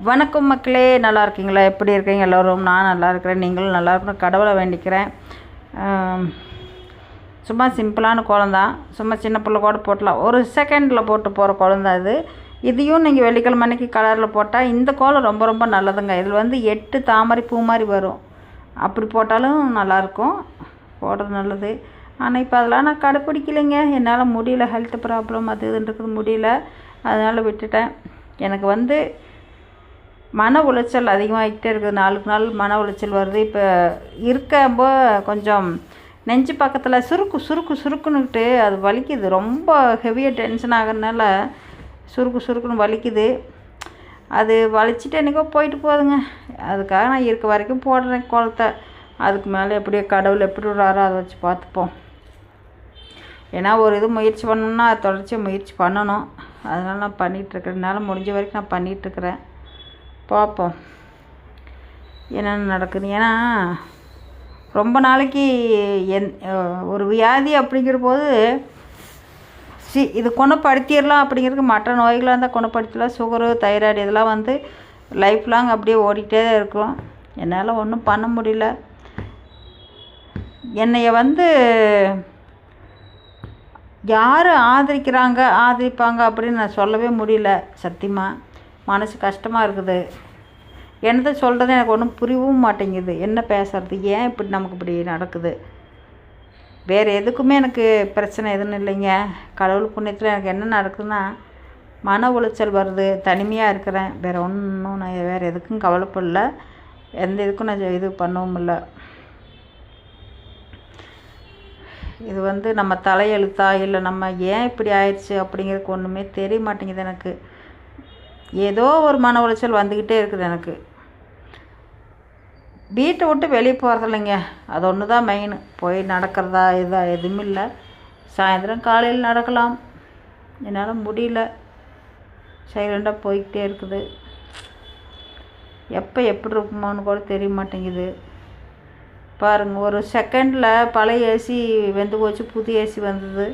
வணக்கம் மக்களே, நல்லா இருக்கீங்களா? எப்படி இருக்கீங்க எல்லோரும்? நான் நல்லா இருக்கிறேன், நீங்களும் நல்லா இருக்கணும் கடவுளை வேண்டிக்கிறேன். சும்மா சிம்பிளான கோலம் தான், சும்மா சின்ன பிள்ளை கூட போட்டலாம், ஒரு செகண்டில் போட்டு போகிற கோலம் தான் இது. இதையும் நீங்கள் வெள்ளிக்கிழமை அன்னைக்கு கலரில் போட்டால் இந்த கோலம் ரொம்ப ரொம்ப நல்லதுங்க. இதில் வந்து 8 தாமரை பூ மாதிரி வரும், அப்படி போட்டாலும் நல்லாயிருக்கும், போடுறது நல்லது. ஆனால் இப்போ அதெல்லாம் நான் கடைப்பிடிக்கலைங்க, என்னால் முடியல, ஹெல்த் ப்ராப்ளம் அது இதுன்னு இருக்குது, முடியல, அதனால் விட்டுட்டேன். எனக்கு வந்து மன உளைச்சல் அதிகமாகிக்கிட்டே இருக்குது, நாளுக்கு நாள் மன உளைச்சல் வருது. இப்போ இருக்கம்போ கொஞ்சம் நெஞ்சு பக்கத்தில் சுருக்குன்னுக்கிட்டு அது வலிக்குது, ரொம்ப ஹெவியாக டென்ஷன் ஆகிறதுனால சுருக்குன்னு வலிக்குது. அது வலிச்சிட்டு என்றைக்கோ போயிட்டு போகுதுங்க. அதுக்காக நான் இருக்க வரைக்கும் போடுறேன் கோலத்தை, அதுக்கு மேலே எப்படியோ கடவுள் எப்படி விடுறாரோ அதை வச்சு பார்த்துப்போம். ஏன்னா ஒரு இது முயற்சி பண்ணணுன்னா அது தொடர்ச்சியாக முயற்சி பண்ணணும், அதனால் நான் பண்ணிகிட்ருக்கிறேன், என்னால் முடிஞ்ச வரைக்கும் நான் பண்ணிகிட்ருக்கிறேன். பார்ப்போம் என்னென்ன நடக்குது. ஏன்னா ரொம்ப நாளைக்கு ஒரு வியாதி அப்படிங்கிற போது இது குணப்படுத்திடலாம் அப்படிங்கிறதுக்கு, மற்ற நோய்களாக இருந்தால் குணப்படுத்திடலாம், சுகரு தைராய்டு இதெல்லாம் வந்து லைஃப் லாங் அப்படியே ஓடிக்கிட்டே தான் இருக்கும். என்னால் ஒன்றும் பண்ண முடியல. என்னைய வந்து யார் ஆதரிப்பாங்க அப்படின்னு நான் சொல்லவே முடியல, சத்தியமாக மனசு கஷ்டமாக இருக்குது. என்னத்தை சொல்கிறது எனக்கு ஒன்றும் புரியவும் மாட்டேங்குது, என்ன பேசுறது, ஏன் இப்படி நமக்கு இப்படி நடக்குது. வேறு எதுக்குமே எனக்கு பிரச்சனை எதுவும் இல்லைங்க. கடவுள் புண்ணியத்தில் எனக்கு என்ன நடக்குதுன்னா மன உளைச்சல் வருது, தனிமையாக இருக்கிறேன், வேறு ஒன்றும் நான் வேறு எதுக்கும் கவலைப்படல, எந்த இதுக்கும் நான் இது பண்ணவும் இல்லை. இது வந்து நம்ம தலையெழுத்தா இல்லை நம்ம ஏன் இப்படி ஆயிடுச்சு அப்படிங்கிறதுக்கு ஒன்றுமே தெரிய மாட்டேங்குது எனக்கு. ஏதோ ஒரு மன உளைச்சல் வந்துக்கிட்டே இருக்குது எனக்கு. வீட்டை விட்டு வெளியே போகிறது இல்லைங்க, அது ஒன்று தான் மெயின். போய் நடக்கிறதா எதுவும் இல்லை. சாயந்தரம் காலையில் நடக்கலாம், என்னால் முடியல, சைலண்டாக போய்கிட்டே இருக்குது. எப்போ எப்படி இருக்குமோன்னு கூட தெரிய மாட்டேங்குது. பாருங்கள், ஒரு செகண்டில் பழைய ஏசி வெந்து போச்சு, புது ஏசி வந்தது,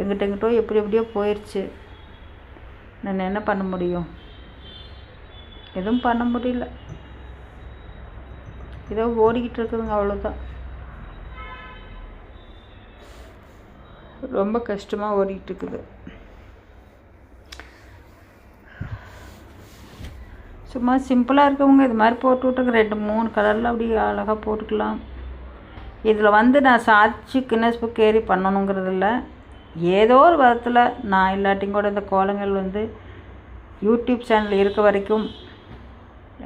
எங்கிட்டோ எப்படியோ போயிடுச்சு. நான் என்ன பண்ண முடியும்? எதுவும் பண்ண முடியல, ஏதோ ஓடிக்கிட்டு இருக்குதுங்க, அவ்வளோதான். ரொம்ப கஷ்டமாக ஓடிக்கிட்டு இருக்குது. சும்மா சிம்பிளாக இருக்கவங்க இது மாதிரி போட்டு விட்டுருங்க, 2-3 கலரில் அப்படி அழகாக போட்டுக்கலாம். இதில் வந்து நான் சாதிச்சு கின்னஸ் புக் கேரி பண்ணணுங்கிறது இல்லை, ஏதோ ஒரு விதத்தில் நான் இல்லாட்டியும் கூட இந்த கோலங்கள் வந்து யூடியூப் சேனல் இருக்க வரைக்கும்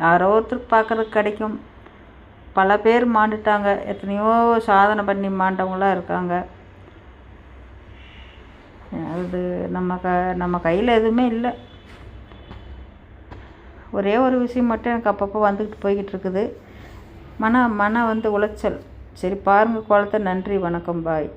யாரோ ஒருத்தருக்கு பார்க்குறதுக்கு கிடைக்கும். பல பேர் மாண்டுட்டாங்க, எத்தனையோ சாதனை பண்ணி மாண்டவங்களாம் இருக்காங்க. அது நம்ம கையில் எதுவுமே இல்லை. ஒரே ஒரு விஷயம் மட்டும் எனக்கு அப்பப்போ வந்துக்கிட்டு போய்கிட்டு இருக்குது, மன வந்து உளைச்சல். சரி பாருங்கள் கோலத்தை. நன்றி, வணக்கம், பாய்.